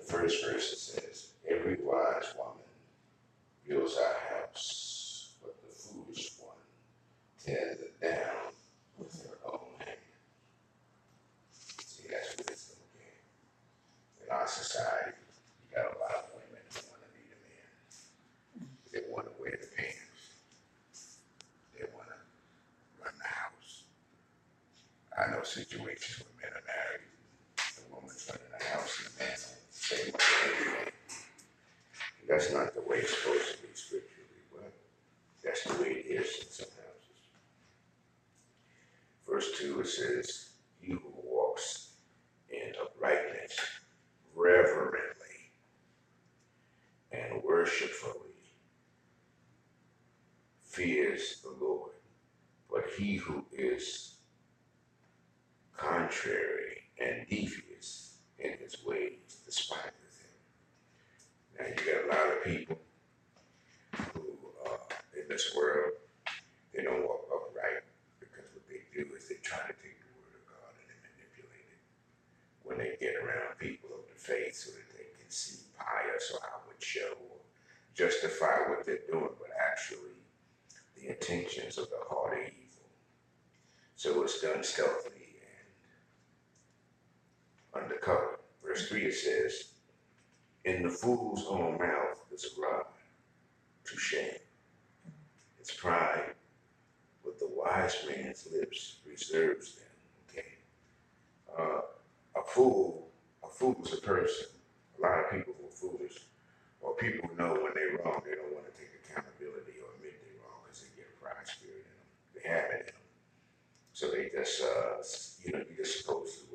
first verse it says, every wise woman builds her house, but the foolish one tears it down with her own hand. See, that's wisdom again. In our society, you got a lot of women who want to be the men. They want to wear the pants. They want to run the house. I know situations where men are married, the woman's running the house and the man on the same way. That's not the way it's supposed to be scripturally, but that's the way it is in some houses. Verse 2, it says, he who walks in uprightness, reverently, and worshipfully fears the Lord, but he who is contrary and devious in his ways despiseth him. Now you got a lot of people who in this world, they don't walk upright because what they do is they try to take the word of God and they manipulate it when they get around people of the faith so that they can seem pious or outward show or justify what they're doing, but actually the intentions of the heart are evil. So it's done stealthily and undercover. Verse 3 it says, in the fool's own mouth is a rod to shame. It's pride, but the wise man's lips reserves them. Okay. A fool is a person. A lot of people who are foolish, or people who know when they're wrong, they don't want to take accountability or admit they're wrong because they get a pride spirit in them. They have it in them. So they just, you're just supposed to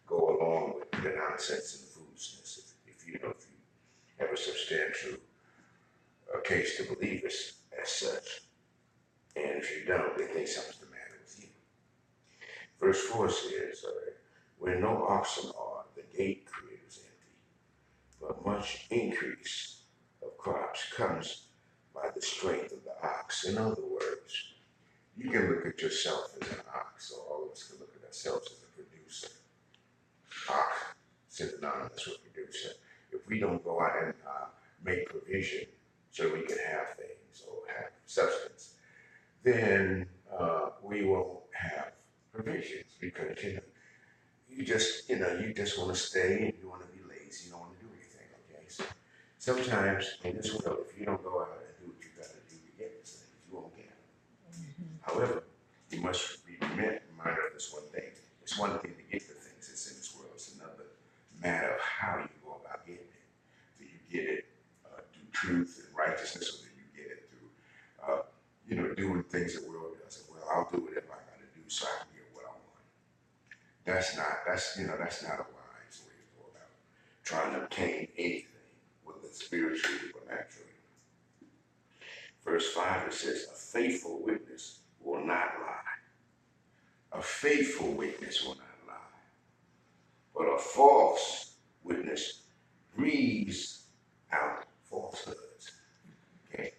go along with the nonsense and the foolishness. If you have a substantial case to believe as such, and if you don't, they think something's the matter with you. Verse 4 says, where no oxen are, the gate crib is empty, but much increase of crops comes by the strength of the ox. In other words, you can look at yourself as an ox, or all of us can look at ourselves as a producer. Ox, synonymous with producer. If we don't go out and make provision so we can have things or have substance, then we won't have provisions because you just want to stay and you want to be lazy. You don't want to do anything. Okay, so sometimes in this world, if you don't go out and do what you got to do to get these things, you won't get them. However, you must be reminded of this one thing. It's one thing to get the things that's in this world. It's another matter of how you go about getting it. Do you get it through truth and righteousness, or do you get it through, doing things the world does? Well, I'll do whatever I got to do so I can get what I want. That's not a wise way to go about trying to obtain anything, whether it's spiritually or naturally. Verse 5, it says, a faithful witness will not lie. A faithful witness will not lie. But a false witness breathes out falsehoods. Okay?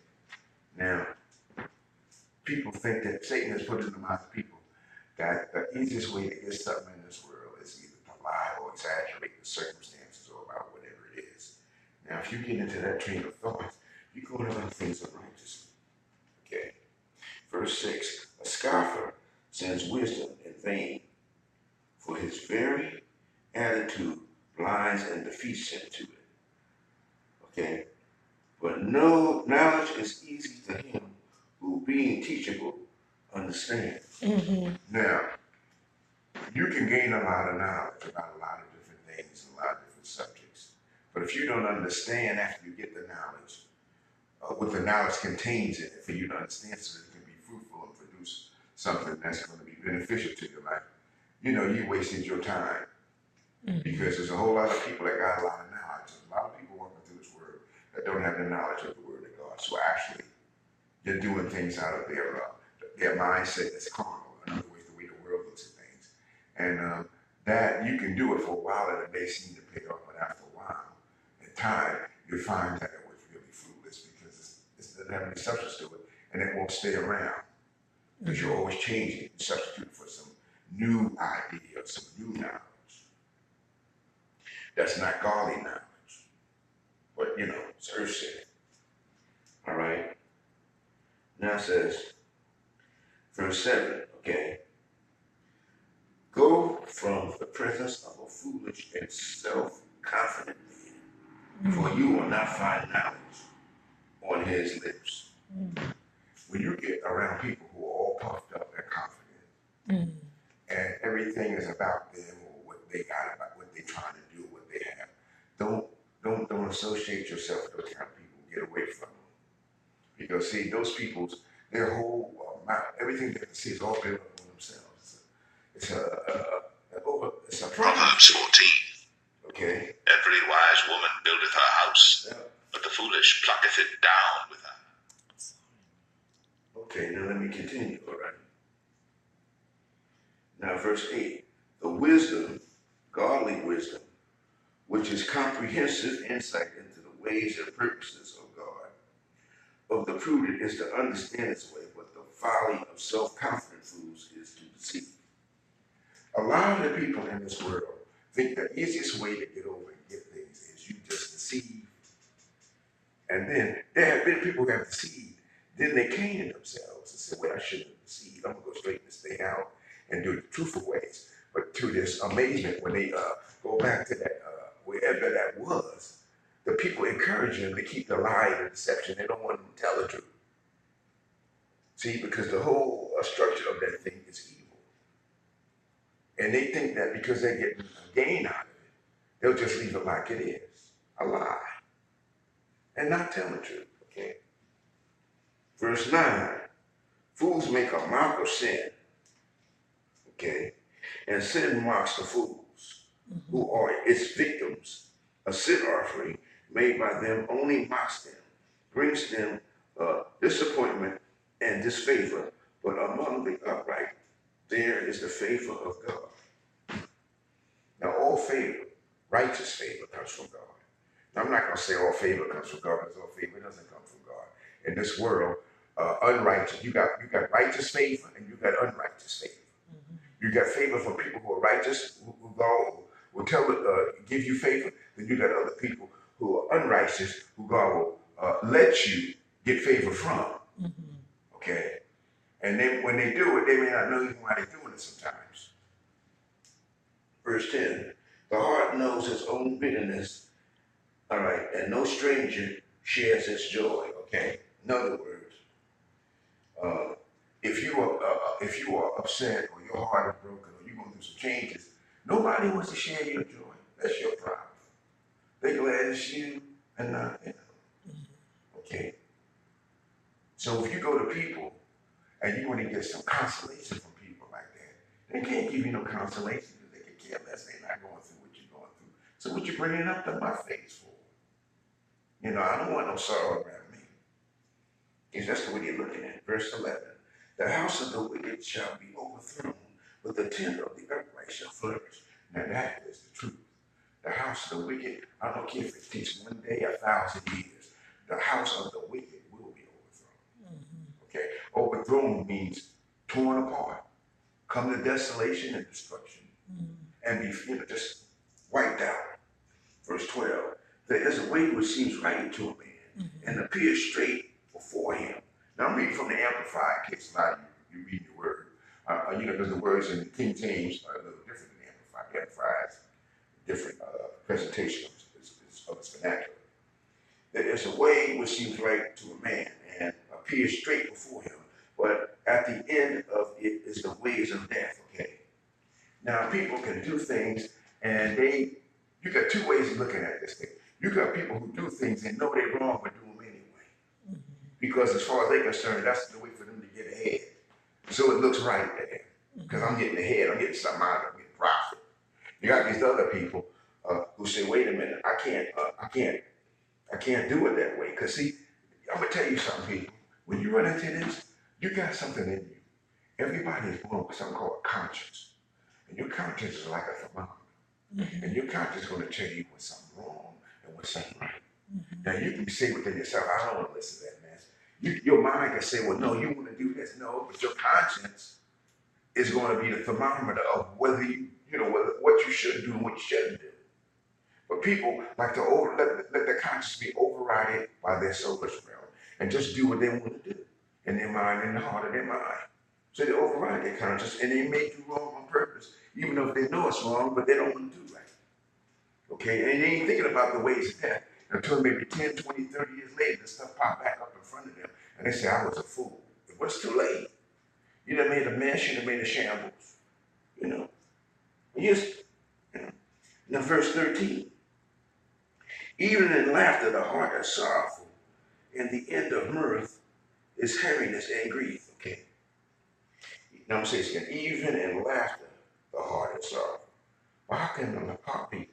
Now, people think that Satan has put in the minds of people that the easiest way to get something in this world is either to lie or exaggerate the circumstances or about whatever it is. Now, if you get into that train of thought, you're going about things unrighteously. Okay? Verse 6, a scoffer sends wisdom in vain, for his very attitude blinds and defeats him to it. Okay? But no knowledge is easy to him who, being teachable, understands. Now, you can gain a lot of knowledge about a lot of different things, a lot of different subjects. But if you don't understand after you get the knowledge, what the knowledge contains in it for you to understand so that it can be fruitful and produce something that's going to be beneficial to your life, you wasted your time. Because there's a whole lot of people that got a lot of knowledge. There's a lot of people walking through this word that don't have the knowledge of the word of God. So actually, they're doing things out of their mindset that's carnal. In other words, the way the world looks at things. And that you can do it for a while and it may seem to pay off, but after a while, in time, you find that it was really fruitless because it doesn't have any substance to it and it won't stay around. Because you're always changing, substitute for some new idea, some new knowledge. That's not godly knowledge. it's earth city. All right. Now it says, verse 7, okay. Go from the presence of a foolish and self-confident man, for you will not find knowledge on his lips. When you get around people who are all puffed up and confident, and everything is about them or what they got, about what they're trying to do, what they have, don't associate yourself with those kind of people. Get away from them. Because see, those people's, their whole everything they can see is all built up on themselves. It's a Proverbs 14. Okay. Every wise woman buildeth her house, but the foolish plucketh it down with her. Okay, now let me continue, all right? Now verse 8, the wisdom, godly wisdom, which is comprehensive insight into the ways and purposes of God, of the prudent is to understand its way, but the folly of self-confident fools is to deceive. A lot of the people in this world think the easiest way to get over and get things is you just deceive. And then there have been people who have deceived. Then they came to themselves and said, well, I shouldn't have deceived. I'm going to go straighten this thing out and do it the truthful ways. But to this amazement, when they go back to that, wherever that was, the people encourage them to keep the lie and the deception. They don't want them to tell the truth. See, because the whole structure of that thing is evil. And they think that because they get a gain out of it, they'll just leave it like it is, a lie, and not tell the truth, okay? Verse 9, fools make a mock of sin, okay? And sin mocks the fools, who are its victims. A sin offering made by them only mocks them, brings them disappointment and disfavor, but among the upright, there is the favor of God. Now, all favor, righteous favor, comes from God. Now, I'm not going to say all favor comes from God, because all favor doesn't come from God. In this world, unrighteous, you got righteous favor and you got unrighteous favor. You got favor from people who are righteous, who God will give you favor. Then you got other people who are unrighteous, who God will let you get favor from. Okay? And then when they do it, they may not know even why they're doing it sometimes. Verse 10, the heart knows its own bitterness, all right, and no stranger shares its joy, okay? In other words, if you are upset or your heart is broken or you're going through some changes, nobody wants to share your joy. That's your problem. They're glad it's you and not them. Okay? So if you go to people and you want to get some consolation from people like that, they can't give you no consolation because they can care less. They're not going through what you're going through. So what you bringing up to my face for? I don't want no sorrow around me. Because that's the way you're looking at it. Verse 11. The house of the wicked shall be overthrown, but the tent of the upright shall flourish. Now that is the truth. The house of the wicked, I don't care if it takes 1 day, 1,000 years. The house of the wicked will be overthrown. Okay? Overthrown means torn apart, come to desolation and destruction, and be just wiped out. Verse 12. There is a way which seems right to a man, and appears straight before him. Now I'm reading from the Amplified, in case a lot of you read the word. Because the words in the King James are a little different than the Amplified. The Amplified is different presentation of its vernacular. There is a way which seems right to a man and appears straight before him, but at the end of it is the ways of death, okay? Now people can do things and you got two ways of looking at this thing. You got people who do things and know they're wrong but do them anyway. Because as far as they're concerned, that's the way for them to get ahead. So it looks right there. Because I'm getting ahead, I'm getting something out of it, I'm getting profit. You got these other people who say, wait a minute, I can't do it that way. Because see, I'm gonna tell you something, people. When you run into this, you got something in you. Everybody is born with something called a conscience. And your conscience is like a thermometer. And your conscience is gonna tell you what's something wrong and what's something right. Now you can say within yourself, I don't want to listen to that mess. Your mind can say, well, no, you want to do this. No, but your conscience is going to be the thermometer of whether what you should do and what you shouldn't do. But people like to let the conscience be over override it by their soulless realm and just do what they want to do in their mind, in the heart of their mind. So they override their conscience, and they may do wrong on purpose, even though they know it's wrong, but they don't want to do right. Okay, and they ain't thinking about the ways of death until maybe 10, 20, 30 years later, this stuff pop back up in front of them, and they say, I was a fool. It was too late. You done made a mess, you done made a shambles. You know. Yes. You know. Now, verse 13. Even in laughter, the heart is sorrowful, and the end of mirth is heaviness and grief. Okay. Now I'm saying this again. Even in laughter, the heart is sorrowful. Well, how can the heart be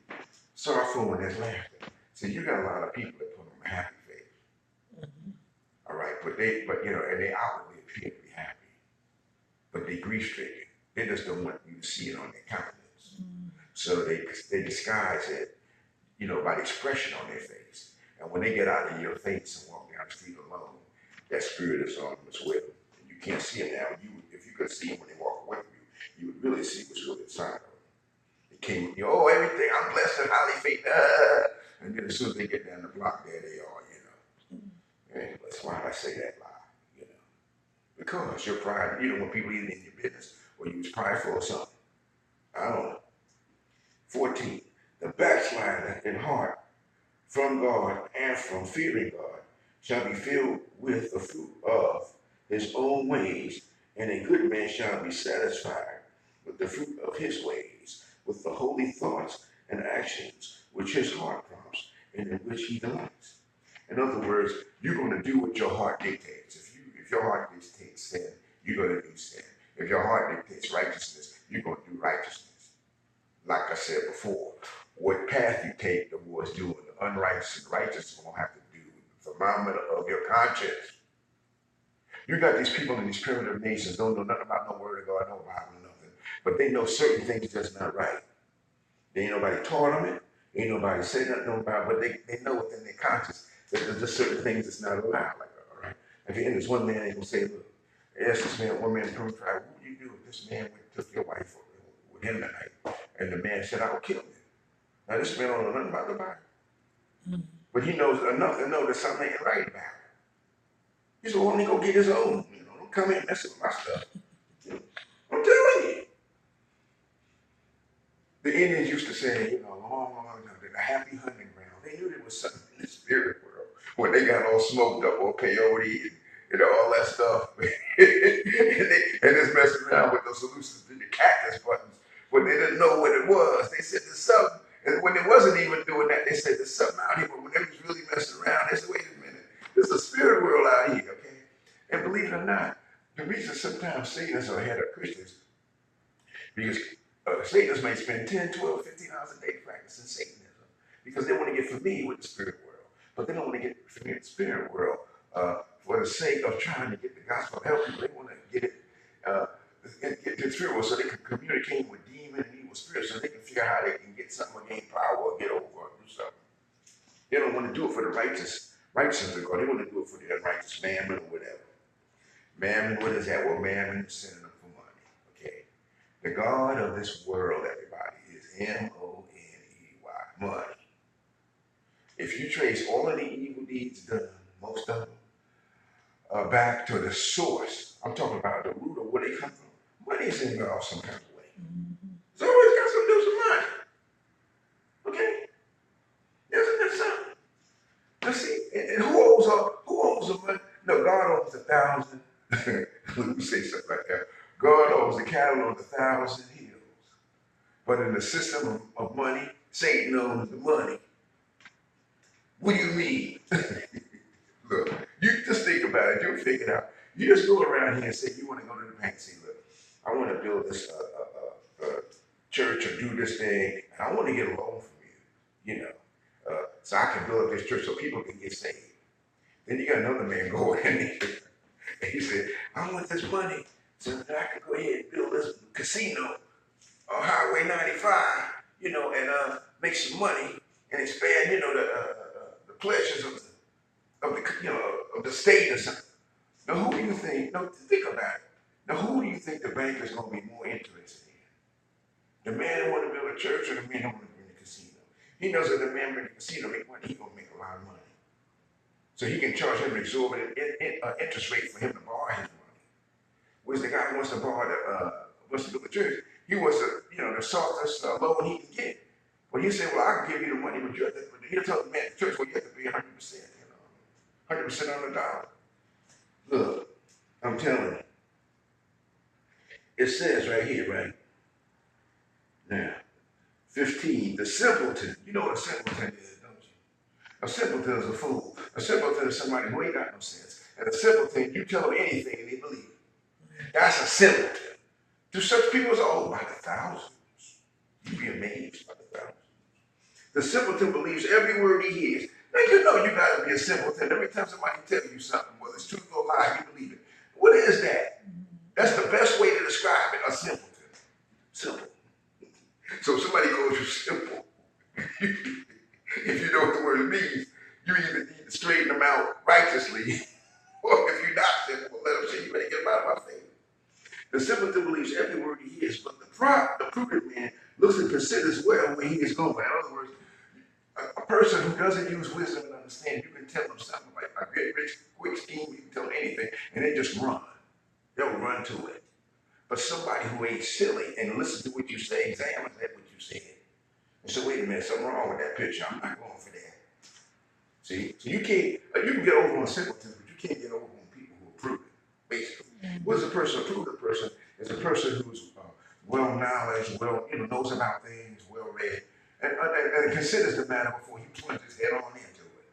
sorrowful when there's laughter? See, you got a lot of people that put on a happy face. Mm-hmm. All right, but you know, and they outwardly appear to be happy, but they grief stricken. They just don't want you to see it on their countenance. Mm-hmm. So they disguise it, you know, by the expression on their face. And when they get out of your face and walk down the street alone, that spirit is on them as well. And you can't see it now. If you could see them when they walk away from you, you would really see what's really inside of them. It came with you, oh, everything, I'm blessed and highly favored. And then as soon as they get down the block, there they are, you know. And that's why I say that lie, you know. Because your pride, you don't want people eating in your business, or you was prideful or something. I don't know. 14. The backslider in heart from God and from fearing God shall be filled with the fruit of his own ways, and a good man shall be satisfied with the fruit of his ways, with the holy thoughts and actions which his heart prompts and in which he delights. In other words, you're going to do what your heart dictates. If your heart dictates sin, you're going to do sin. If your heart dictates righteousness, you're going to do righteousness. Like I said before, what path you take towards doing the unrighteous and righteous will have to do with the thermometer of your conscience. You got these people in these primitive nations don't know nothing about no word of God, no Bible, nothing. But they know certain things just not right. They ain't nobody taught them it. Ain't nobody said nothing about it, but they know within their conscience that there's just certain things that's not allowed. Like, all right. If you end this one man, they will say, look, ask this man, one man from tribe, what do you do if this man went and took your wife with him tonight? And the man said, I will kill him. Now this man don't know nothing about the Bible. Mm-hmm. But he knows enough to know that something ain't right about it. He said, well, only go get his own. You know, don't come in and mess with my stuff. You know, I'm telling you. The Indians used to say, you know, long time, that a happy hunting ground. They knew there was something in the spirit world when they got all smoked up on peyote and all that stuff. and just messing around with those solutions to the cactus buttons. When they didn't know what it was, they said there's something. And when they wasn't even doing that, they said there's something out here. But when they was really messing around, they said, wait a minute, there's a spirit world out here, okay? And believe it or not, the reason sometimes Satanists are ahead of Christians, because Satanists may spend 10, 12, 15 hours a day practicing Satanism, because they want to get familiar with the spirit world. But they don't want to get familiar with the spirit world for the sake of trying to get the gospel help people. They want to get it, get to the spirit world so they can communicate with demon and evil spirits, so they can figure out how they can get something or gain power or get over or do something. They don't want to do it for the righteousness of God. They want to do it for the unrighteous mammon or whatever. Mammon, what is that? Well, mammon is synonym for money. Okay. The God of this world, everybody, is M-O-N-E-Y, money. If you trace all of the evil deeds done, most of them, back to the source, I'm talking about the root of where they come from. Money is involved some kind of way. Mm-hmm. It's always got something to do with money. Okay? Isn't that something? Let's see. And who owns the money? No, God owns 1,000. Let me say something like that. God owns the cattle on 1,000 hills. But in the system of money, Satan owns the money. What do you mean? Look, you just think about it. You figure it out. You just go around here and say you want to go to the bank and say, look, I want to build this church or do this thing, and I want to get a loan from you, you know, so I can build up this church so people can get saved. Then you got another man going in there, and he said, I want this money so that I can go ahead and build this casino on Highway 95, you know, and make some money and expand, you know, the pleasures of the state or something. Now, who do you think? No, think about it. Now, who do you think the banker is going to be more interested in? The man who want to build a church or the man who want to build a casino? He knows that the man in the casino make money. He's going to make a lot of money. So he can charge him an exorbitant interest rate for him to borrow his money. Whereas the guy who wants to borrow wants to go to church, he wants to, the softest loan he can get. Well, he said, well, I can give you the money, but you have to, he'll tell the man at the church, well, you have to pay 100%, 100% on the dollar. Look, I'm telling you. It says right here, right? Now, 15, the simpleton. You know what a simpleton is, don't you? A simpleton is a fool. A simpleton is somebody who ain't got no sense. And a simpleton, you tell them anything and they believe it. That's a simpleton. Do such people by the thousands. You'd be amazed by the thousands. The simpleton believes every word he hears. Now, you know you got to be a simpleton. Every time somebody tells you something, whether it's truth or lie, you believe it. What is that? That's the best way to describe it, a simpleton. Simple. So if somebody calls you simple, if you know what the word means, you either need to straighten them out righteously, or if you're not simple, let them say, you better get them out of my face. The simpleton believes every word he hears, but the prudent man looks and considers well where he is going. In other words, a person who doesn't use wisdom and understanding, you can tell them something like a get rich quick scheme, you can tell them anything, and they just run. They'll run to it. But somebody who ain't silly and listen to what you say, examines that what you said. And so, wait a minute, something wrong with that picture. I'm not going for that. See? So you can get over on simpletons, but you can't get over on people who are prudent, basically. What is a person? A prudent person is a person who's well-knowledge, knows about things, well-read, and considers the matter before he plunges head on into it.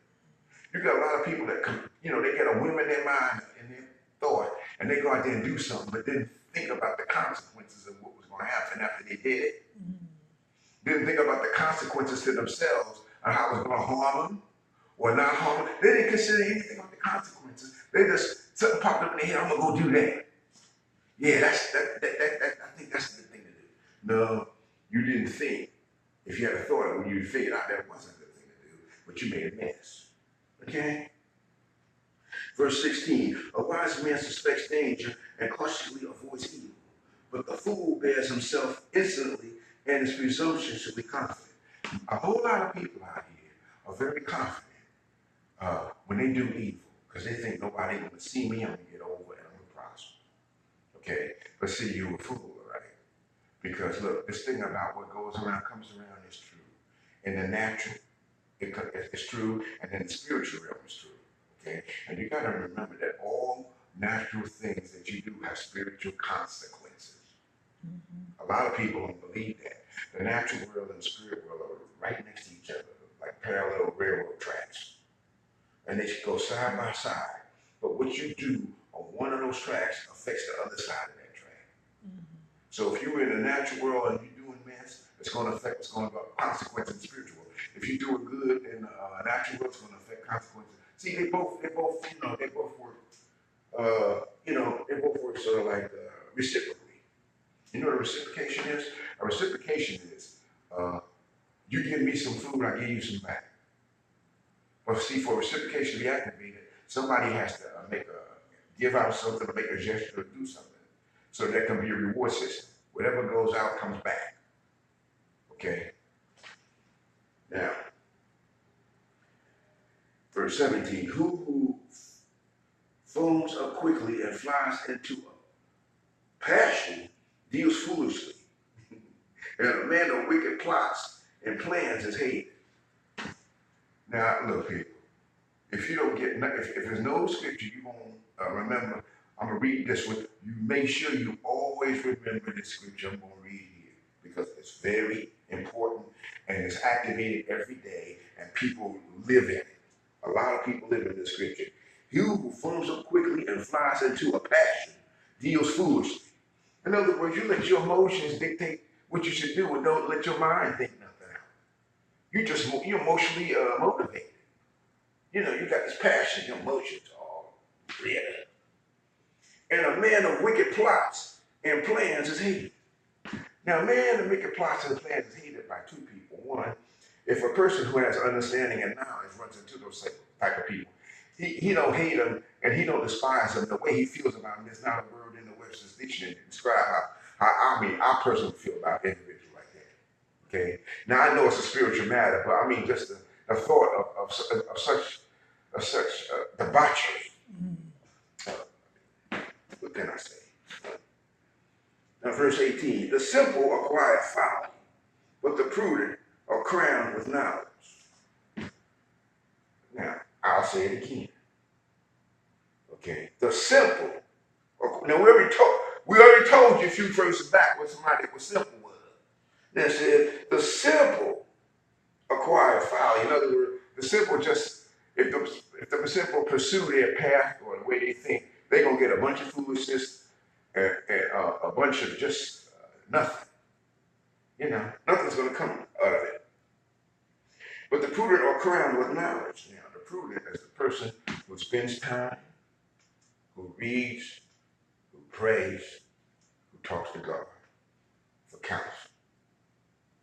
You got a lot of people that, they get a whim in their mind and their thought, and they go out there and do something, but didn't think about the consequences of what was going to happen after they did it. Didn't think about the consequences to themselves and how it was going to harm them or not harm them. They didn't consider anything about the consequences. They just, something popped up in their head, I'm going to go do that. Yeah, I think that's a good thing to do. No, you didn't think. If you had a thought, when you figured out that wasn't a good thing to do, but you made a mess. Okay? Verse 16, a wise man suspects danger and cautiously avoids evil, but the fool bears himself insolently and is presumptuously confident. A whole lot of people out here are very confident when they do evil, because they think nobody going to see me, I'm going to get over and I'm going to prosper. Okay? But see, you're a fool, right? Because look, this thing about what goes around comes around is true. In the natural, it's true, and in the spiritual realm, it's true. Okay? And you got to remember that all natural things that you do have spiritual consequences. A lot of people don't believe that. The natural world and the spirit world are right next to each other, like parallel railroad tracks. And they should go side by side. But what you do on one of those tracks affects the other side of that track. So if you're in the natural world and you're doing mess, it's going to affect what's going to be consequences in the spiritual world. If you're doing good in the natural world, it's going to affect consequences. See, they both work, they both work sort of like reciprocally. You know what a reciprocation is? A reciprocation is, you give me some food, I give you some back. But see, for reciprocation to be activated, somebody has to give out something, to make a gesture, or do something. So there can be a reward system. Whatever goes out comes back. Okay? Now, verse 17, who foams up quickly and flies into a passion deals foolishly. And a man of wicked plots and plans is hated. Now, look, people, if you don't get, if there's no scripture you won't remember, I'm going to read this with you. Make sure you always remember this scripture I'm going to read here, because it's very important and it's activated every day and people live in it. A lot of people live in this scripture. He who foams up quickly and flies into a passion deals foolishly. In other words, you let your emotions dictate what you should do and don't let your mind think nothing out. You're emotionally motivated. You got this passion, your emotions all real. And a man of wicked plots and plans is hated. Now, a man of wicked plots and plans is hated by two people. One, if a person who has understanding and knowledge runs into those type of people, he don't hate them and he don't despise them. The way he feels about them is not a word in the Webster's dictionary to describe how I personally feel about individuals like that. Okay. Now I know it's a spiritual matter, but I mean just the thought of such acquire folly, but the prudent are crowned with knowledge. Now, I'll say it again. Okay, the simple. Now, we already told you a few verses back what somebody was simple was. That said, the simple acquire folly. In other words, the simple just, if the simple pursue their path or the way they think, they're going to get a bunch of foolishness and a bunch of just nothing. Nothing's going to come out of it. But the prudent are crowned with knowledge. Now, the prudent is the person who spends time, who reads, who prays, who talks to God for counsel.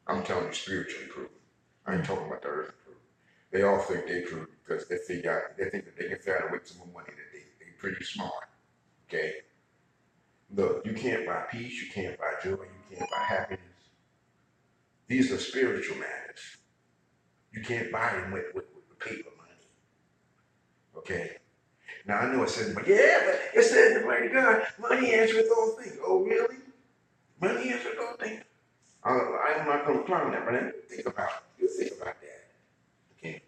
I'm telling you, spiritually prudent. I ain't talking about the earthly prudent. They all think they're prudent because they think that they can find a way to some more money, that they're pretty smart. Okay? Look, you can't buy peace, you can't buy joy, you can't buy happiness. These are spiritual matters. You can't buy them with paper money. Okay? Now I know it says, but it says in the word of God, money answereth all things. Oh, really? Money answereth all things? I'm not going to clown that, but think about it. You think about that. Okay?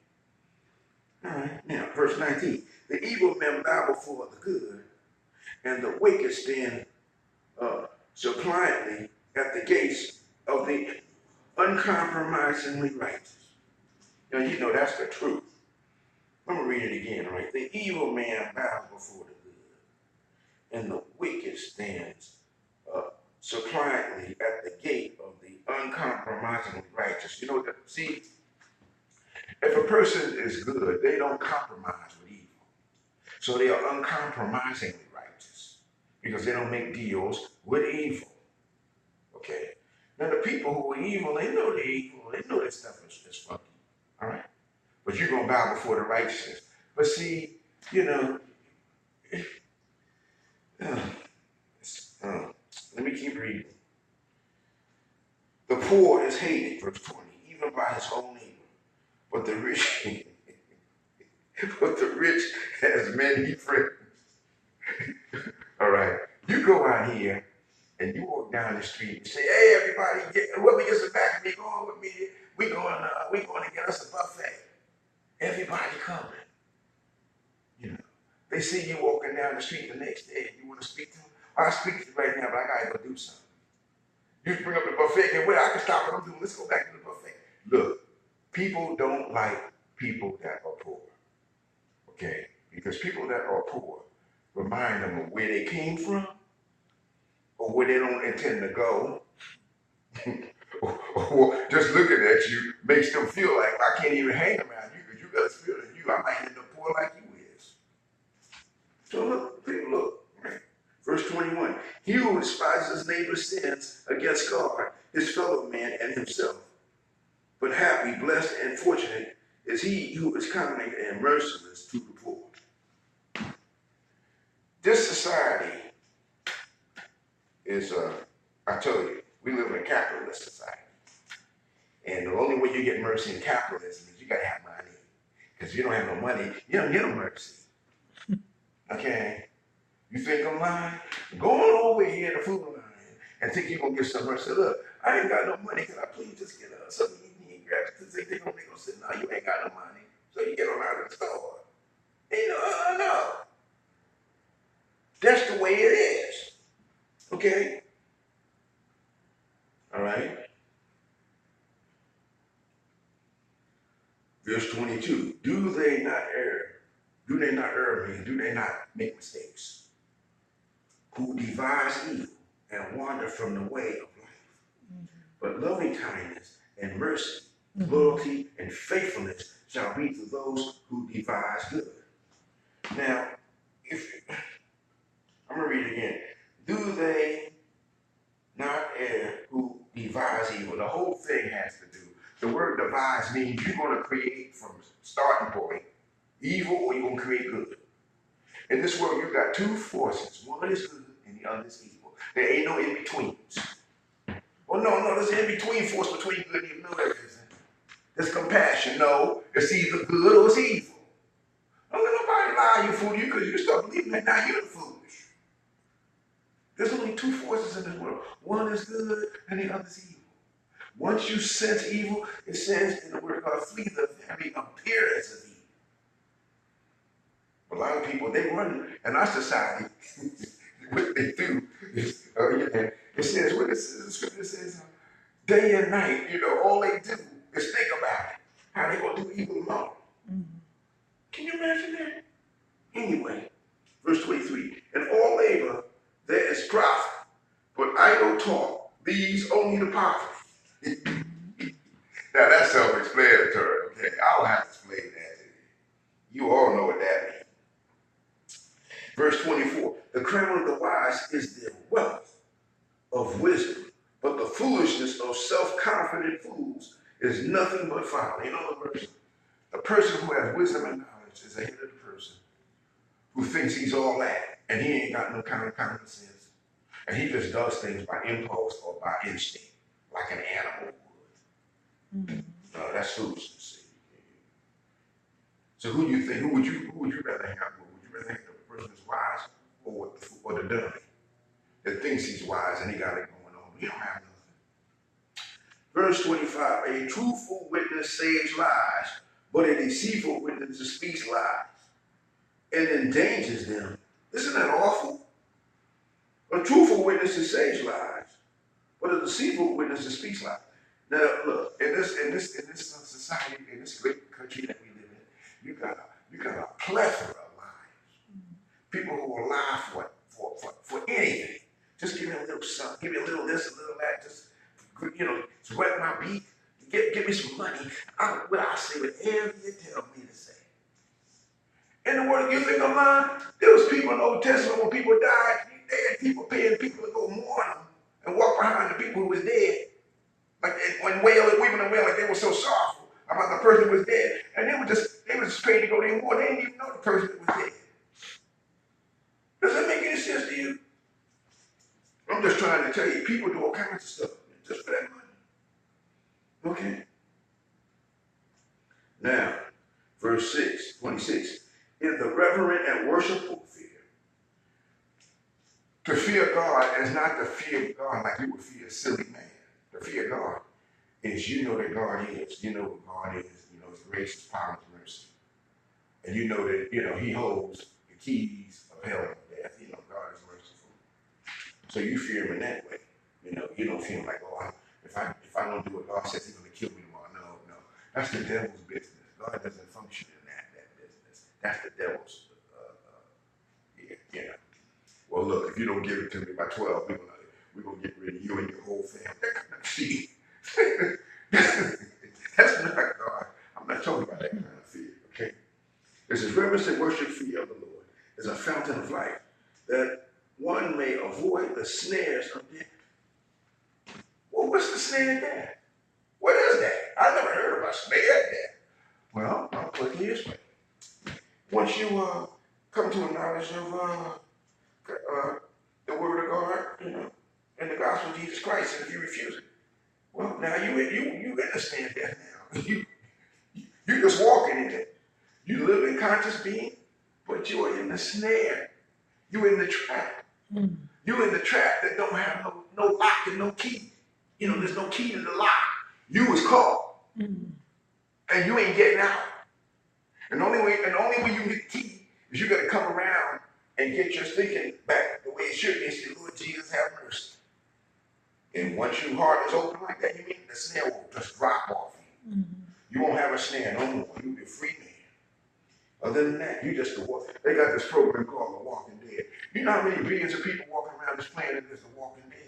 All right. Now, verse 19. The evil men bow before the good, and the wicked stand suppliantly at the gates of the uncompromisingly righteous. Now, that's the truth. I'm going to read it again, all right? The evil man bows before the good, and the wicked stands suppliantly at the gate of the uncompromisingly righteous. See, if a person is good, they don't compromise with evil. So they are uncompromisingly righteous because they don't make deals with evil. Okay? Now, the people who are evil, they know they're evil. They know that stuff is funky. All right? But you're going to bow before the righteous. But see, let me keep reading. The poor is hated, verse 20, even by his own neighbor. But the rich has many friends. All right. You go out here and you walk down the street and say, hey, everybody, whoever gets the back of me, go on with me. We're going to get us a buffet. Everybody coming. They see you walking down the street the next day and you want to speak to them. I'll speak to you right now, but I got to go do something. You bring up the buffet and I can stop what I'm doing. Let's go back to the buffet. Look, people don't like people that are poor. Okay? Because people that are poor remind them of where they came from or where they don't intend to go. or just looking at you makes them feel like I can't even hang around you because you got a spirit in you. I might end up poor like you is. So look. Verse 21. He who despises his neighbor's sins against God, his fellow man, and himself. But happy, blessed, and fortunate is he who is kind and merciless to the poor. This society is, I tell you, we live in a capitalist society. And the only way you get mercy in capitalism is you got to have money. Because if you don't have no money, you don't get no mercy. Okay? You think I'm lying? Go on over here to the food line and think you're going to get some mercy. Look, I ain't got no money. Can I please just get something you need? Grab it because they're going to say, no, you ain't got no money. So you get on out of the store. And no. That's the way it is. Okay? All right? Verse 22. Do they not err? Do they not err me? Do they not make mistakes? Who devise evil and wander from the way of life. But loving kindness and mercy, loyalty and faithfulness shall be to those who devise good. Now, I'm going to read it again. Do they not err who devise evil? The whole thing has to do. The word devise means you're going to create from starting point evil or you're going to create good. In this world, you've got two forces. One is good and the other is evil. There ain't no in-betweens. Well, no, there's an in-between force between good and evil. No, there isn't. There's compassion. No, it's either good or it's evil. Don't let nobody lie you, fool you, because you start believing that now you're foolish. There's only two forces in this world. One is good and the other is evil. Once you sense evil, it says in the word of God, flee the very appearance of evil. A lot of people, they run in our society, what they do is, it says, what it says, the scripture says, day and night, all they do is think about it, how they going to do evil alone. Can you imagine that? Anyway, verse 23, in all labor there is profit, but idle talk, these only the powerful. Now that's self-explanatory, okay? I don't have to explain that to you. You all know what that means. Verse 24, the crown of the wise is their wealth of wisdom, but the foolishness of self-confident fools is nothing but folly. In other words, a person who has wisdom and knowledge is ahead of the person who thinks he's all that, and he ain't got no kind of common sense. And he just does things by impulse or by instinct, like an animal would. That's foolishness. So who do you think? Who would you rather hang out with? Would you rather hang out with the person that's wise or the dummy that thinks he's wise and he got it going on, but he don't have nothing? Verse 25, a truthful witness saves lives, but a deceitful witness speaks lies and endangers them. Isn't that awful? A truthful witness saves lives, but a deceitful witness speaks lies. Now, look, in this society, in this great country that we live in, you got a plethora of lies. People who will lie for anything. Just give me a little something, give me a little this, a little that, just sweat my beat, give me some money. I say whatever you tell me to say. And the word you think I'm lying? There was people in the Old Testament when people died, they had people paying people to go mourn them and walk behind the people who was dead. Like when women and wail, like they were so sorrowful about the person who was dead, and they were just paid to go there and mourn. They didn't even know the person that was dead. Does that make any sense to you? I'm just trying to tell you, people do all kinds of stuff just for that money. Okay. Now, verse 26. In the reverent and worshipful fear. To fear God is not to fear God like you would fear a silly man. To fear God is that God is. You know what God is. His grace, His power, His mercy. And you know that, He holds the keys of hell and death. God is merciful. So you fear Him in that way. You don't feel like, if I don't do what God says, He's going to kill me tomorrow. No. That's the devil's business. God doesn't function in that business. That's the devil's. Well, look, if you don't give it to me by 12, we're gonna get rid of you and your whole family. See, that's not God. I'm not talking about that kind of fear. Okay. This is reverence and worship fear of the Lord is a fountain of life that one may avoid the snares of death. Well, what's the snare there? What is that? I never heard of a snare there. Well, I'll put it this way. Once you come to a knowledge of the word of God, and the gospel of Jesus Christ, and if you refuse it, well, now you understand that now. You just walking in it. You live in conscious being, but you are in the snare. You're in the trap. You're in the trap that don't have no lock and no key. There's no key to the lock. You was caught, and you ain't getting out. And the only way you get the key is you got to come around and get your thinking back the way it should be and say, Lord Jesus, have mercy. And once your heart is open like that, you mean the snare will just drop off you. You won't have a snare no more. You'll be a free man. Other than that, you just walk. They got this program called The Walking Dead. You know how many billions of people walking around this planet is The Walking Dead?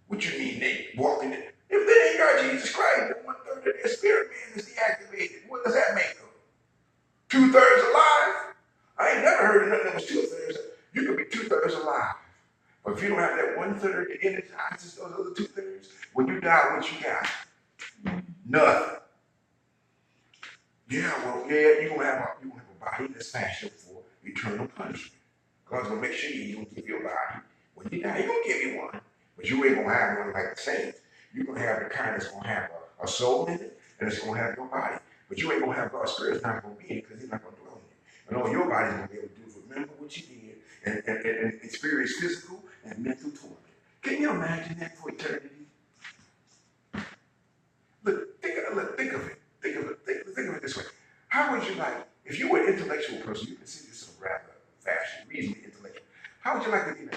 What you mean they walking it? If they ain't got Jesus Christ, then 1/3 of their spirit man is deactivated. What does that make them? 2/3 alive? I ain't never heard of nothing that was 2/3. You could be 2/3 alive. But if you don't have that 1/3 that energizes those other 2/3, when you die, what you got? Nothing. You're gonna have a body that's fashioned for eternal punishment. God's gonna make sure you don't give your body. When you die, He's gonna give you one. But you ain't gonna have one like the saints. You're gonna have the kind that's gonna have a soul in it, and it's gonna have your body. But you ain't gonna have God's Spirit's not gonna be in it because He's not gonna dwell in you. And all your body's gonna be able to do is remember what you did and experience physical and mental torment. Can you imagine that for eternity? Look, think of it. Think of it this way. How would you like, if you were an intellectual person, you consider yourself rather fashioned, reasonably intellectual, how would you like to be in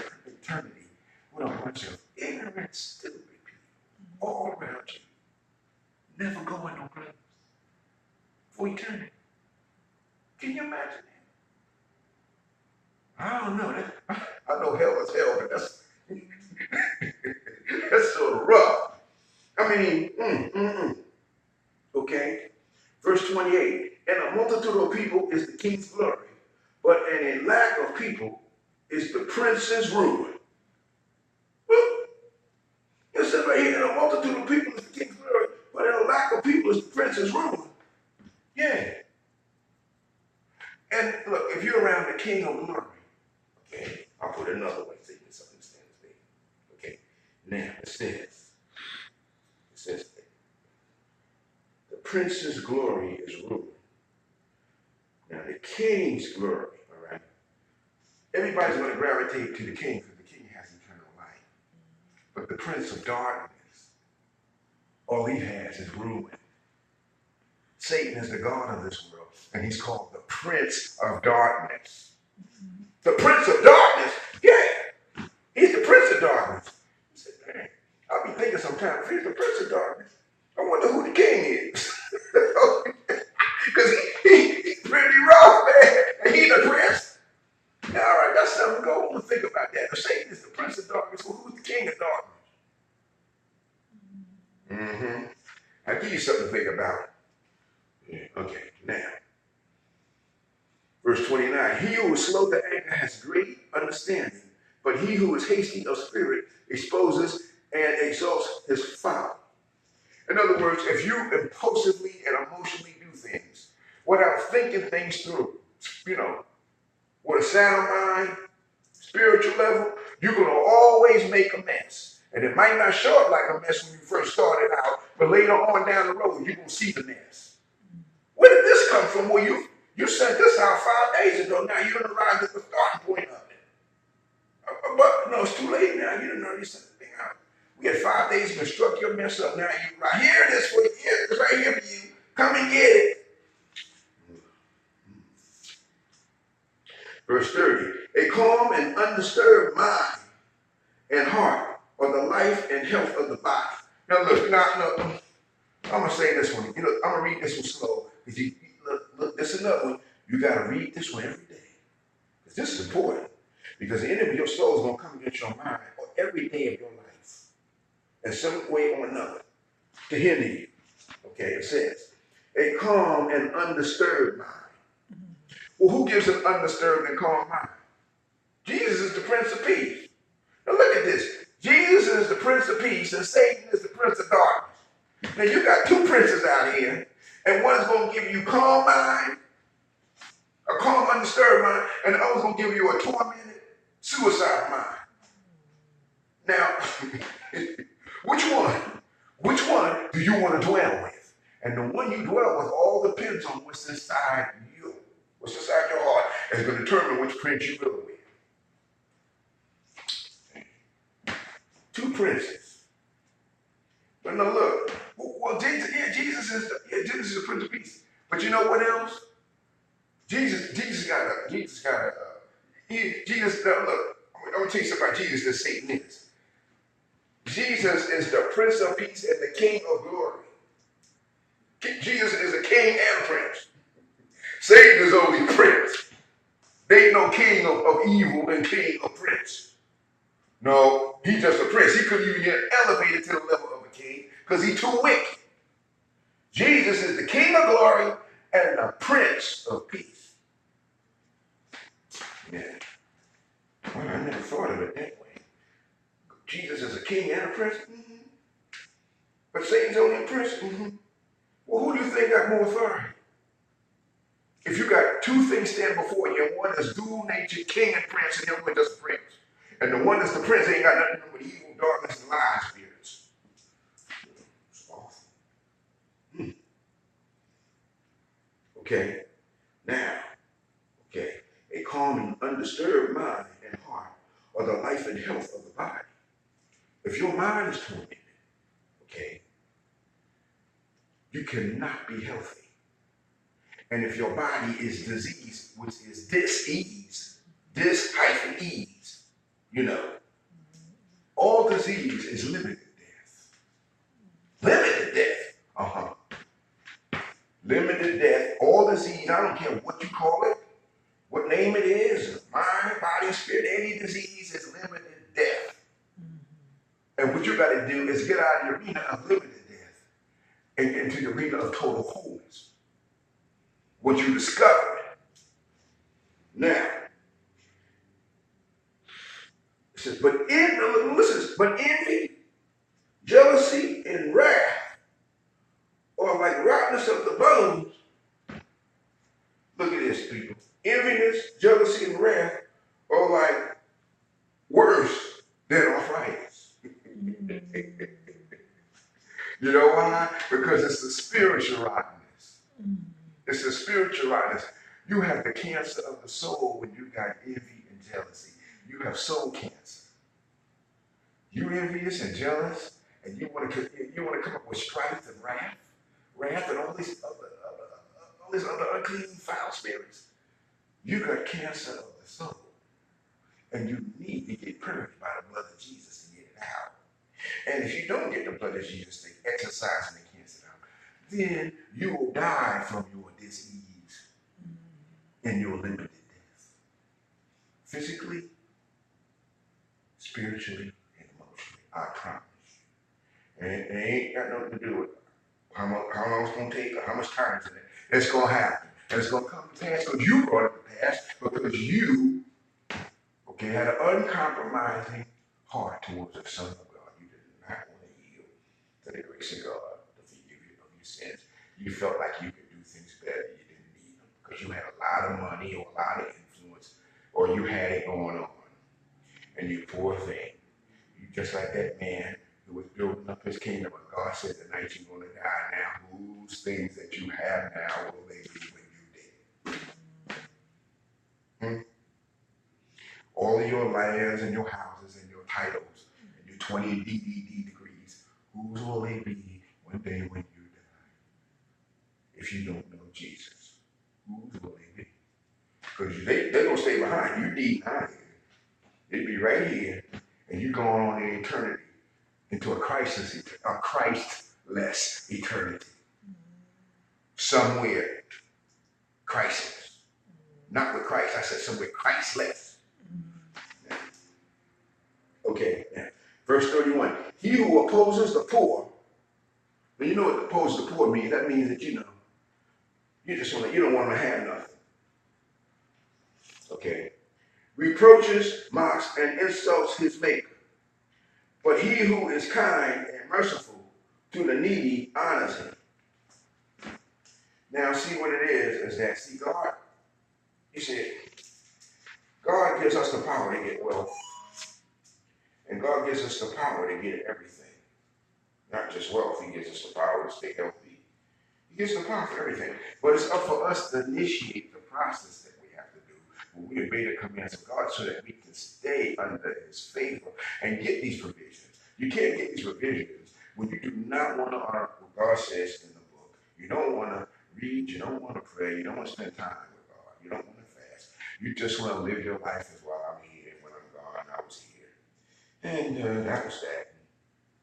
eternity with a bunch of ignorant, stupid people all around you, never going no place for eternity? Can you imagine that? I don't know. I know hell is hell, but that's that's sort of rough. I mean, okay. Verse 28, and a multitude of people is the king's glory, but in a lack of people is the prince's ruin. Well, it says right here, and a multitude of people is the king's glory, but in a lack of people is the prince's ruin. Yeah. And look, if you're around the king of glory, okay, I'll put it another way so you can understand this. Okay, now it says, the prince's glory is ruin. Now the king's glory, all right, everybody's going to gravitate to the king because the king has eternal life. But the prince of darkness, all he has is ruin. Satan is the god of this world, and he's called the prince of darkness. The prince of darkness? Yeah, he's the prince of darkness. He said, man, I'll be thinking sometimes, if he's the prince of darkness, I wonder who the king is. Because he's pretty rough, man, and he's the prince. Now, all right, that's something to go on and think about that. If Satan is the prince of darkness, well, who's the king of darkness? I'll give you something to think about. Yeah, okay, now, verse 29, he who is slow to anger has great understanding, but he who is hasty of spirit exposes and exalts his folly. In other words, if you impulsively and emotionally do things without thinking things through, with a sound mind, spiritual level, you're going to always make a mess. And it might not show up like a mess when you first started out, but later on down the road, you're going to see the mess. Where did this come from? Well, you sent this out 5 days ago. Now you're going to arrive at the starting point of it. But no, it's too late now. You didn't already send the thing out. We had 5 days to construct your mess up. Now you're right. Here it is for you. It's right here for you. Come and get it. Verse 30. A calm and undisturbed mind and heart are the life and health of the body. Now look, I'm going to say this one. I'm going to read this one slow. Look, this is another one. You got to read this one every day. Because this is important. Because the enemy of your soul is going to come against your mind every day of your life. In some way or another. To hinder you. Okay, it says, a calm and undisturbed mind. Well, who gives an undisturbed and calm mind? Jesus is the Prince of Peace. Now look at this. Jesus is the Prince of Peace and Satan is the Prince of Darkness. Now you got two princes out here, and one's going to give you calm mind, a calm, undisturbed mind, and the other's going to give you a tormented, suicide mind. Now, which one do you want to dwell with? And the one you dwell with all depends on what's inside you. What's inside your heart is going to determine which prince you go with. Two princes. But now look, well, Jesus is the Prince of Peace. But you know what else? Jesus, now look, I'm going to tell you something about Jesus that Satan is. Jesus is the Prince of Peace and the King of Glory. Jesus is a king and a prince. Satan is only prince. There ain't no king of evil and king of prince. No, he's just a prince. He couldn't even get elevated to the level of a king because he's too wicked. Jesus is the King of Glory and the Prince of Peace. Yeah. Well, I never thought of it that way. Jesus is a king and a prince? Mm-hmm. But Satan's only a prince? Mm-hmm. Well, who do you think got more authority? If you got two things standing before you, and one is dual nature, king and prince, and the other one just a prince. And the one that's the prince ain't got nothing to do with evil, darkness, and lying spirits. It's awful. Okay. Now, a calm calm and undisturbed mind and heart are the life and health of the body. If your mind is tormented, okay, you cannot be healthy. And if your body is diseased, which is dis-ease, dis-ease, you know, all disease is limited death. Limited death. Limited death. All disease, I don't care what you call it, what name it is, mind, body, spirit, any disease is limited death. And what you got to do is get out of the arena of limited death and get into the arena of total wholeness. What you discover. Now, it says, but envy, jealousy, and wrath are like rottenness of the bones. Look at this, people. Enviness, jealousy, and wrath are like worse than arthritis. You know why? Because it's the spiritual rottenness. It's the spiritual rottenness. You have the cancer of the soul when you got envy and jealousy. You have soul cancer. You're envious and jealous, and you want to come up with strife and wrath and all these other unclean, foul spirits. You got cancer of the soul, and you need to get purged by the blood of Jesus to get it out. And if you don't get the blood of Jesus to exercise and the cancer out, then you will die from your disease and your limited death. Physically, spiritually, and emotionally. I promise you. And it ain't got nothing to do with how long it's going to take or how much time it's in it. It's going to happen. And it's going to come to pass because you brought it to pass, because you, had an uncompromising heart towards the Son of God. You did not want to yield to the grace of God to forgive you of your sins. You felt like you could do things better. You didn't need them because you had a lot of money or a lot of influence, or you had it going on. And you poor thing. You just like that man who was building up his kingdom, but God said the night you're going to die now, whose things that you have now will they be when you dead? All of your lands and your houses and your titles and your 20 DDD degrees, whose will they be one day when you die? If you don't know Jesus, whose will they be? Because they're going to stay behind. You need behind. It'd be right here, and you going on in eternity into a Christless eternity. Somewhere Christless. Not with Christ, I said somewhere Christless. Okay, now, verse 31. He who opposes the poor, when you know what oppose the poor means, that means that you don't want to have nothing. Okay. Reproaches, mocks, and insults his maker. But he who is kind and merciful to the needy honors him. Now see what it is that, see, God, he said, God gives us the power to get wealth. And God gives us the power to get everything. Not just wealth, he gives us the power to stay healthy. He gives the power for everything. But it's up for us to initiate the process that we have to do when we obey the commands of God so that we can stay under his favor and get these provisions. You can't get these provisions when you do not want to honor what God says in the book. You don't want to read, you don't want to pray, you don't want to spend time with God, you don't want to fast. You just want to live your life as while I'm here, and when I'm gone, I was here. And that was that.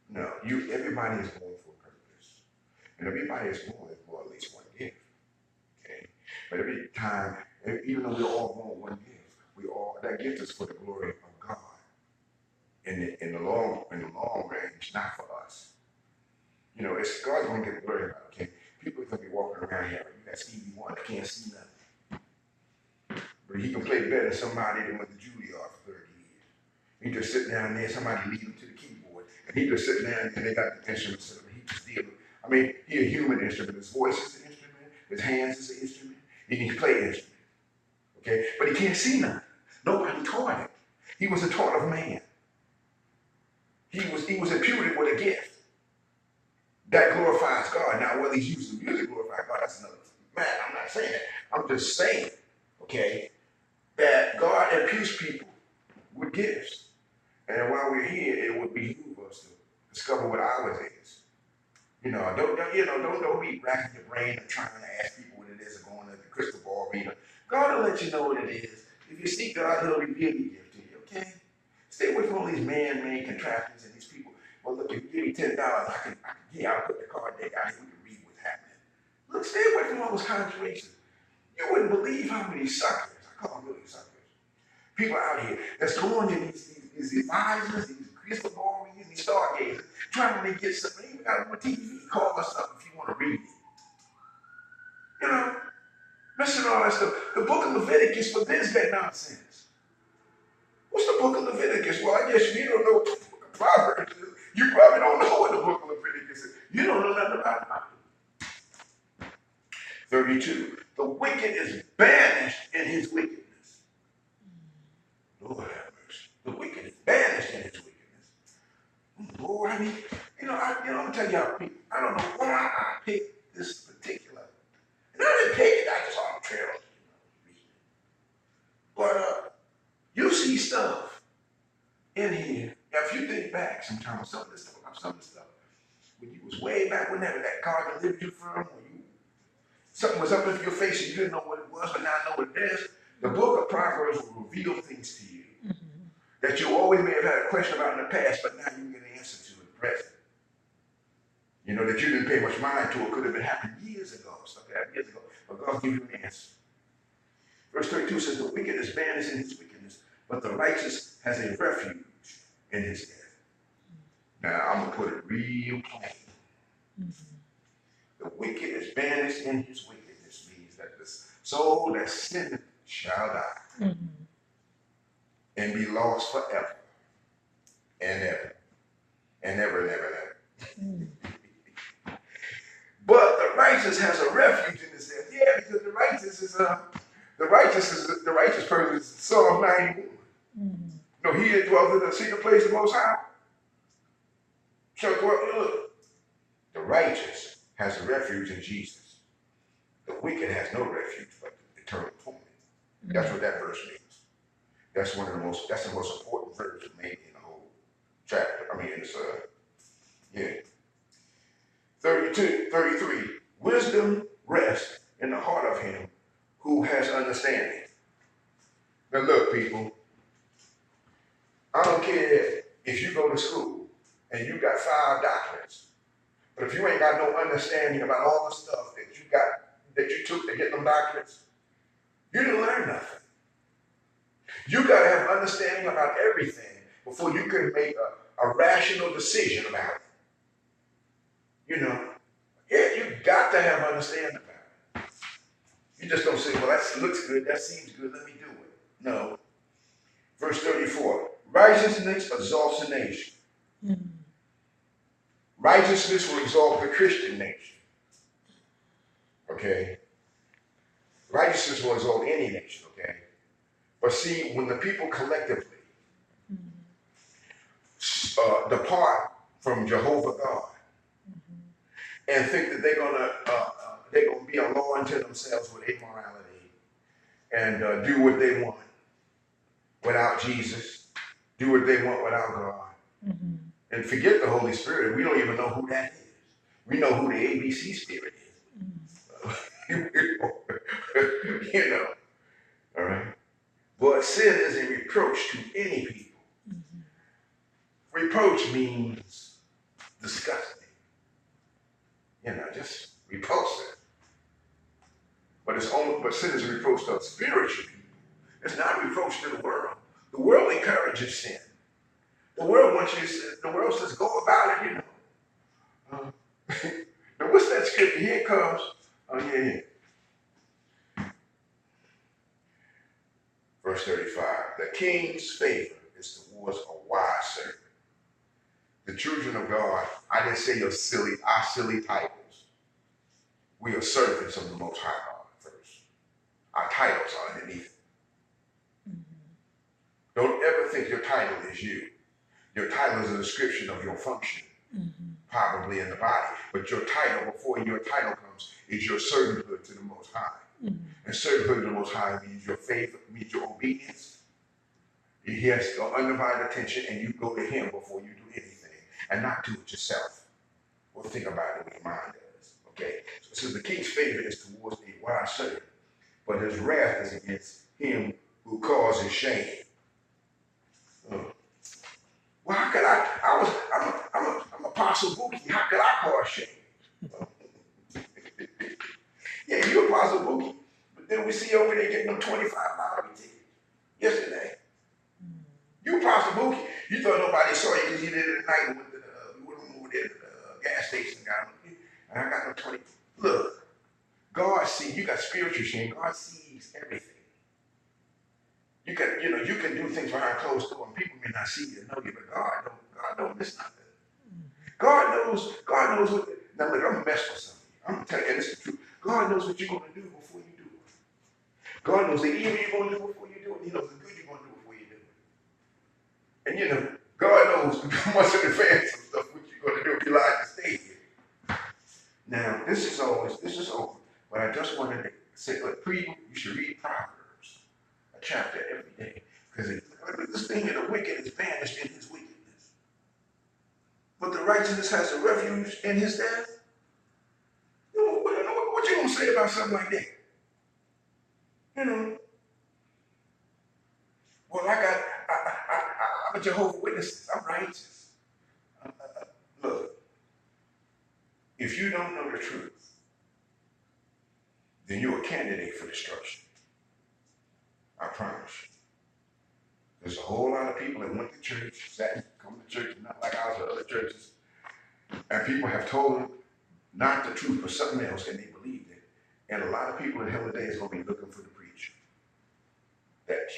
No, everybody is born for a purpose. And everybody is born for at least one gift. Okay? But every time, even though we're all born one gift, that gift is for the glory of God. In the long range, not for us. It's God's going to get the glory about it. Okay? People are going to be walking around here. You got Stevie Wonder, can't see nothing. But he can play better than somebody than went to Juilliard for 30 years. He just sit down there, somebody lead him to the keyboard, and he just sit down and they got the instruments set up, and he just deal with it. I mean, he a human instrument. His voice is an instrument. His hands is an instrument. He can play an instrument. Okay? But he can't see nothing. Nobody taught him. He was a taught of man. He was imputed with a gift that glorifies God. Now, whether he's using music to glorify God, that's another matter. I'm not saying that. I'm just saying, okay, that God imbues people with gifts. And while we're here, it would behoove us to discover what ours is. Don't be racking your brain and trying to ask people what it is or going to the crystal ball reader. God will let you know what it is. If you seek God, He'll reveal your gift to you, okay? Stay away from all these man-made contraptions and these people. Well, look, if you give me $10, I'll put the card deck out here, we can read what's happening. Look, stay away from all those conjurations. You wouldn't believe how many suckers, I call them really suckers, people out here that's going to these advisors, these crystal ball readers, these stargazers, trying to get something. Even got on TV, call us up if you want to read it. You know, messing all that stuff. The book of Leviticus forbids that nonsense. What's the book of Leviticus? Well, I guess you don't know what the book of Proverbs is. You probably don't know what the book of Leviticus is. You don't know nothing about it. 32. The wicked is banished in his wickedness. Lord have mercy. The wicked is banished in his wickedness. Lord, I'm gonna tell y'all, I don't know why I picked this particular. And I didn't pick it, I just arbitrarily, read it. But you see stuff in here. Now, if you think back sometimes, some of this stuff, when you was way back whenever that car delivered you from, when something was up in your face and you didn't know what it was, but now I know what it is. The book of Proverbs will reveal things to you that you always may have had a question about in the past, but now you get an answer to in the present. You know, that you didn't pay much mind to. It could have been happening years ago, stuff that happened years ago, but God gives you an answer. Verse 32 says, the wicked is banished in his wickedness, but the righteous has a refuge in his death. Now, I'm going to put it real plain. The wicked is banished in his wickedness means that the soul that sinneth shall die and be lost forever and ever and ever and ever and ever. But the righteous has a refuge in his death. Yeah, because the righteous person is Psalm 91. No, he that dwells in the secret place of the Most High shall dwell. Look, the righteous has a refuge in Jesus. The wicked has no refuge but eternal torment. That's what that verse means. That's the most important verse maybe in the whole chapter. I mean, it's 33. Wisdom rests in the heart of him who has understanding. Now look, people, I don't care if you go to school and you got 5 doctorates, but if you ain't got no understanding about all the stuff that you took to get them doctorates, you didn't learn nothing. You got to have understanding about everything before you can make a rational decision about it. You know, you got to have understanding about it. You just don't say, well, that looks good, that seems good, let me do it. No. Verse 34, righteousness exalts a nation. Righteousness will exalt the Christian nation. Okay? Righteousness will exalt any nation, okay? But see, when the people collectively depart from Jehovah God and think that they're gonna be a law unto themselves with immorality and do what they want without Jesus, do what they want without God, and forget the Holy Spirit. We don't even know who that is. We know who the ABC Spirit is. You know, all right? But sin is a reproach to any people. Reproach means disgusting. You know, just repulsive. But sin is a reproach to spiritual people. It's not a reproach to the world. The world encourages sin. The world says, go about it, you know. Now what's that scripture? Here it comes. Oh, yeah. Verse 35, the king's favor is towards a wise servant. The children of God, I didn't say our silly titles. We are servants of the Most High God first. Our titles are underneath it. Don't ever think your title is you. Your title is a description of your function, probably in the body. But your title, before your title comes, is your servanthood to the Most High. And servanthood of the Most High means your faith, means your obedience. He has your undivided attention, and you go to him before you do anything, and not do it yourself. Or think about it when your mind does. Okay? So it says the king's favor is towards a wise servant, but his wrath is against him who causes shame. Well, how could I'm Apostle Buki. How could I cause shame? Yeah, you're Apostle Buki. But then we see over there getting them 25 lottery tickets yesterday. You Apostle Buki. You thought nobody saw you because you did it at night with the over there at the gas station guy. And I got no 20. Look, God sees. You got spiritual shame. God sees everything. You can do things behind closed doors, and people may not see you and know you, but God don't miss nothing. God knows what. Now look, I'm gonna mess with something. I'm gonna tell you, and it's the truth. God knows what you're gonna do before you do it. God knows the evil you're gonna do before you do it. He knows the good you're gonna do before you do it. And God knows months in advance of stuff what you're gonna do if you lie to stay here. Now, this is over. But I just wanted to say, you should read Proverbs, a chapter every day. Because this thing of the wicked is banished in his wickedness. But the righteousness has a refuge in his death. What you gonna say about something like that? Well, I'm a Jehovah's Witness. I'm righteous. Look, if you don't know the truth, then you're a candidate for destruction. I promise you. There's a whole lot of people that went to church, come to church, not like ours or other churches, and people have told them not the truth but something else, and they believed it. And a lot of people in hell today is going to be looking for the preacher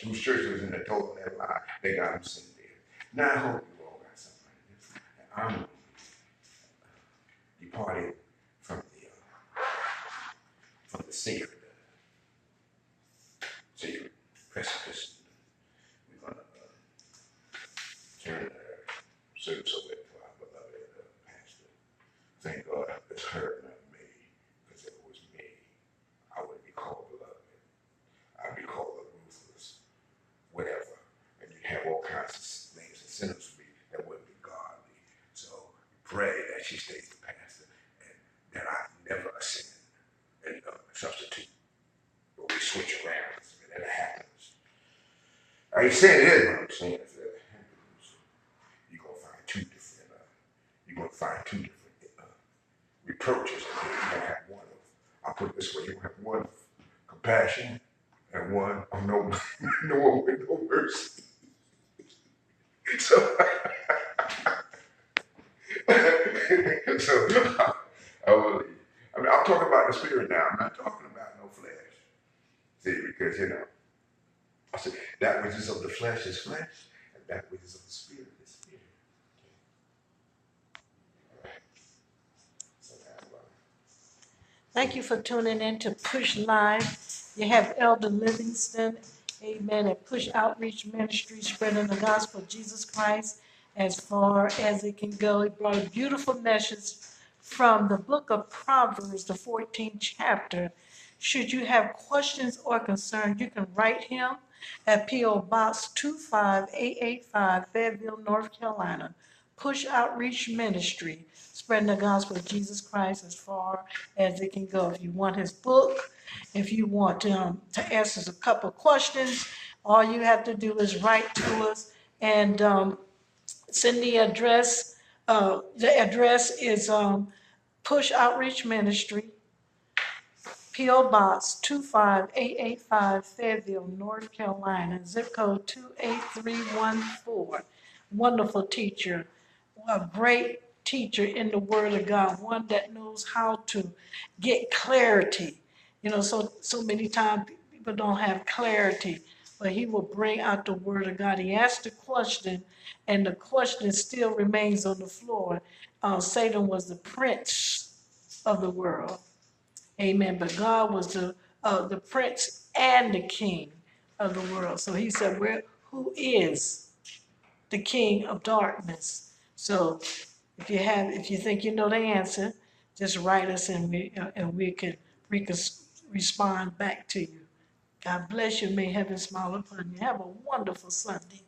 whose church was in there told them that lie. They got them sitting there. Now I hope you all got something like this. And I'm departing from the sacred precipice. We're going to turn the service over to our beloved pastor. Thank God it's her, not me. Because if it was me, I wouldn't be called beloved. I'd be called a ruthless, whatever. And you'd have all kinds of names and synonyms for me that wouldn't be godly. So pray that she stays the pastor and that I never ascend and substitute. But we switch around and that happens. I ain't saying it is, but I'm saying if that happens, you're going to find two different reproaches. You're going to have one of, I'll put it this way, you're going to have one of compassion and one of no mercy. So I believe. I mean, I'm talking about the spirit now. I'm not talking about no flesh. See, because I said that which is of the flesh is flesh, and that which is of the spirit is spirit. Thank you for tuning in to Push Live. You have Elder Livingston, amen, at Push Outreach Ministry, spreading the gospel of Jesus Christ as far as it can go. He brought a beautiful message from the book of Proverbs, the 14th chapter. Should you have questions or concerns, you can write him at P.O. Box 25885, Fayetteville, North Carolina. Push Outreach Ministry, spreading the gospel of Jesus Christ as far as it can go. If you want his book, if you want to ask us a couple questions, all you have to do is write to us and send the address. The address is Push Outreach Ministry, P.O. Box 25885, Fayetteville, North Carolina, zip code 28314. Wonderful teacher, a great teacher in the Word of God, one that knows how to get clarity. So many times people don't have clarity, but he will bring out the Word of God. He asked the question, and the question still remains on the floor. Satan was the prince of the world. Amen. But God was the prince and the king of the world. So he said, who is the king of darkness? So if you think you know the answer, just write us and we can respond back to you. God bless you. May heaven smile upon you. Have a wonderful Sunday.